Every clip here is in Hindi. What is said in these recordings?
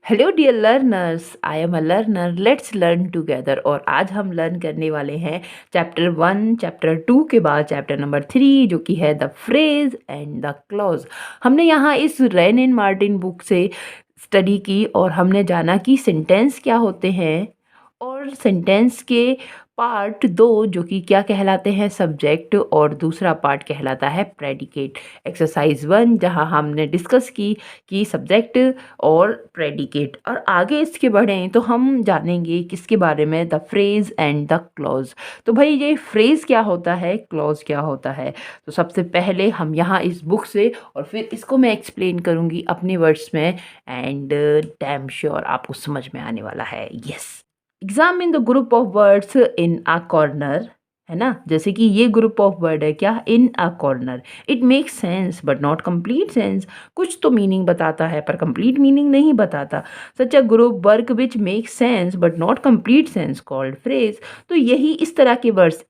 Hello dear learners, I am a learner, let's learn together. और आज हम लर्न करने वाले हैं चैप्टर 1, चैप्टर 2 के बाद चैप्टर नंबर 3 जो कि है the phrase and the clause. हमने यहाँ इस रेन एंड मार्टिन बुक से स्टडी की और हमने जाना कि सेंटेंस क्या होते हैं और सेंटेंस के पार्ट 2 जो कि क्या कहलाते हैं, सब्जेक्ट, और दूसरा पार्ट कहलाता है प्रेडिकेट। एक्सरसाइज 1 जहाँ हमने डिस्कस की कि सब्जेक्ट और प्रेडिकेट। और आगे इसके बढ़ें तो हम जानेंगे किसके बारे में, the phrase and the clause. तो भाई ये फ्रेज क्या होता है, क्लॉज क्या होता है। तो सबसे पहले हम यहाँ इस बुक से और फिर इसको मैं एक्सप्लेन करूँगी अपने वर्ड्स में एंड डैम श्योर आपको समझ में आने वाला है। Yes, examine the group of words in a corner, है ना। जैसे कि ये ग्रुप ऑफ वर्ड है क्या, in a corner. It makes sense but not complete sense. कुछ तो मीनिंग बताता है पर कंप्लीट मीनिंग नहीं बताता। Such a group work which makes sense but not complete sense called phrase. तो यही इस तरह के वर्ड्स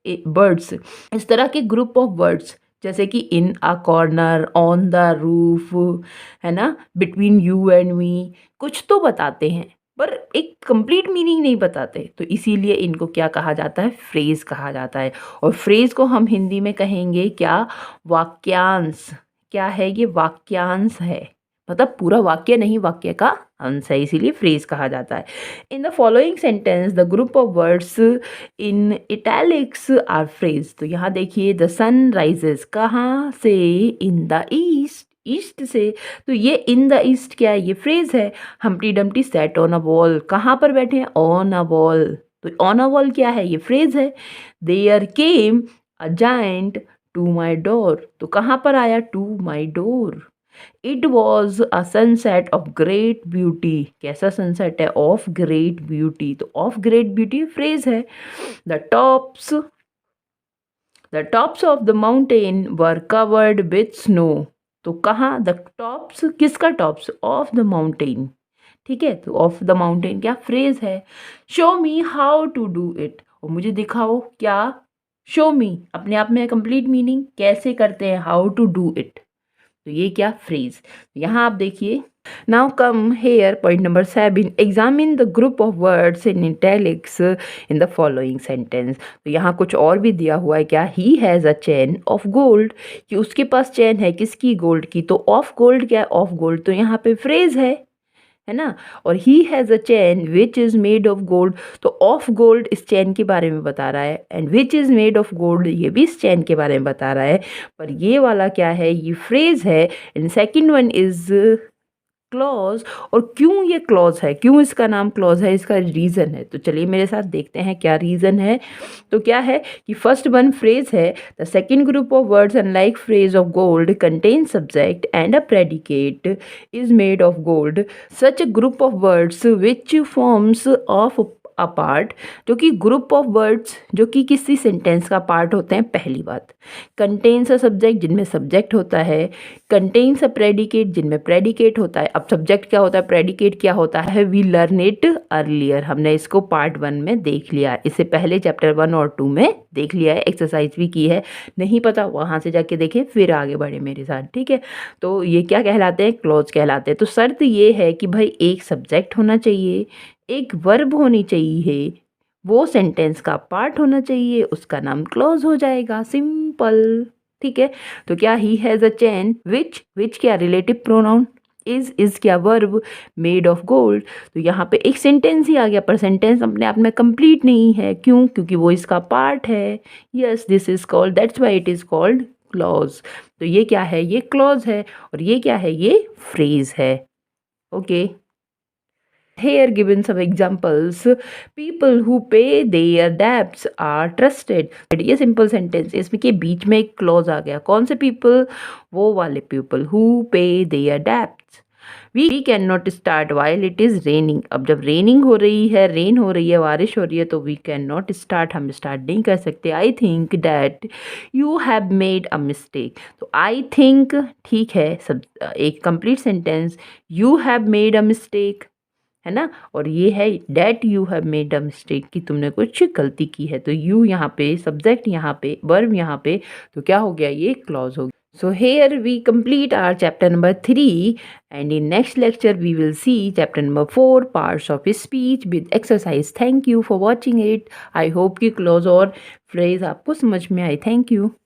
इस तरह के ग्रुप ऑफ वर्ड्स जैसे कि in a corner, on the roof, है ना, बिटवीन यू एंड मी, कुछ तो बताते हैं पर एक कंप्लीट मीनिंग नहीं बताते। तो इसीलिए इनको क्या कहा जाता है, फ्रेज कहा जाता है। और फ्रेज को हम हिंदी में कहेंगे क्या, वाक्यांश। क्या है ये, वाक्यांश है, मतलब पूरा वाक्य नहीं, वाक्य का अंश है, इसीलिए फ्रेज कहा जाता है। In the following sentence the group of words in italics are phrase. तो यहाँ देखिए, द सन राइजेस कहाँ से, इन द ईस्ट, ईस्ट से। तो ये इन द ईस्ट क्या है, ये फ्रेज है। Humpty Dumpty sat on a wall, कहाँ पर बैठे हैं, ऑन अ वॉल। तो ऑन अ वॉल क्या है, ये फ्रेज है। There came a giant to my door, तो कहाँ पर आया, to my door. It was a sunset of great beauty, कैसा सनसेट है, ऑफ ग्रेट ब्यूटी। तो ऑफ ग्रेट ब्यूटी फ्रेज है। The tops the tops of the mountain were covered with snow. तो कहाँ, द टॉप्स, किसका टॉप्स, ऑफ द माउंटेन। ठीक है, तो ऑफ द माउंटेन क्या, फ्रेज है। Show me how to do it, और मुझे दिखाओ क्या, शो मी अपने आप में कंप्लीट मीनिंग, कैसे करते हैं, हाउ टू डू इट। तो ये क्या, फ्रेज। यहाँ आप देखिए, now come here point number 7, examine the group of words in italics in the following sentence. तो यहाँ कुछ और भी दिया हुआ है क्या, he has a chain of gold, कि उसके पास चेन है किसकी, गोल्ड की। तो ऑफ गोल्ड क्या है, ऑफ गोल्ड, तो यहाँ पे फ्रेज है ना। और he has a chain which is made of gold, तो ऑफ गोल्ड इस चेन के बारे में बता रहा है, and which is made of gold ये भी इस चेन के बारे में बता रहा है। पर ये वाला क्या है, ये फ्रेज है। And second one is clause. और क्यों ये क्लॉज है, क्यों इसका नाम क्लॉज है, इसका रीज़न है। तो चलिए मेरे साथ देखते हैं क्या रीज़न है। तो क्या है कि फर्स्ट वन फ्रेज है, the second group of words unlike phrase of gold contain subject and a predicate is made of gold. Such a group of words which forms of a part, जो कि ग्रुप ऑफ वर्ड्स जो कि किसी सेंटेंस का पार्ट होते हैं। पहली बात, कंटेन्स अ सब्जेक्ट, जिनमें सब्जेक्ट होता है, कंटेन्स अ प्रेडिकेट, जिनमें प्रेडिकेट होता है। अब सब्जेक्ट क्या होता है, प्रेडिकेट क्या होता है, वी लर्न इट अर्लियर, हमने इसको पार्ट 1 में देख लिया, इससे पहले चैप्टर 1 और 2 में देख लिया है, एक्सरसाइज भी की है। नहीं पता वहाँ से जाके देखें, फिर आगे बढ़े मेरे साथ, ठीक है। तो ये क्या कहलाते हैं, क्लॉज कहलाते हैं। तो शर्त ये है कि भाई एक सब्जेक्ट होना चाहिए, एक वर्ब होनी चाहिए, वो सेंटेंस का पार्ट होना चाहिए, उसका नाम क्लॉज हो जाएगा, सिंपल। ठीक है, तो क्या, he has a chain which क्या, रिलेटिव प्रोनाउन, इज क्या, वर्ब, मेड ऑफ गोल्ड। तो यहाँ पे एक सेंटेंस ही आ गया, पर सेंटेंस अपने आप में कंप्लीट नहीं है, क्यों, क्योंकि वो इसका पार्ट है। Yes, this is called, that's why it is called clause. तो ये क्या है, ये क्लॉज है, और ये क्या है, ये फ्रेज है। Okay, here given some examples, people who pay their debts are trusted। ये सिंपल सेंटेंस, इसमें के बीच में एक क्लॉज आ गया, कौन से पीपल, वो वाले people who pay their debts। we cannot start while it is raining। अब जब रेनिंग हो रही है, रेन हो रही है, बारिश हो रही है, तो we cannot start, हम स्टार्ट नहीं कर सकते। I think that you have made a mistake। तो I think ठीक है, सब एक complete sentence, you have made a mistake, है ना। और ये है that you have made a mistake, कि तुमने कुछ गलती की है। तो यू यहाँ पे सब्जेक्ट, यहाँ पे वर्ब, यहाँ पे, तो क्या हो गया, ये क्लॉज हो गया। So here we complete our chapter number 3, and in next lecture we will see chapter number 4, parts of speech with exercise. Thank you for watching it. I hope कि clause और phrase आपको समझ में आए. Thank you.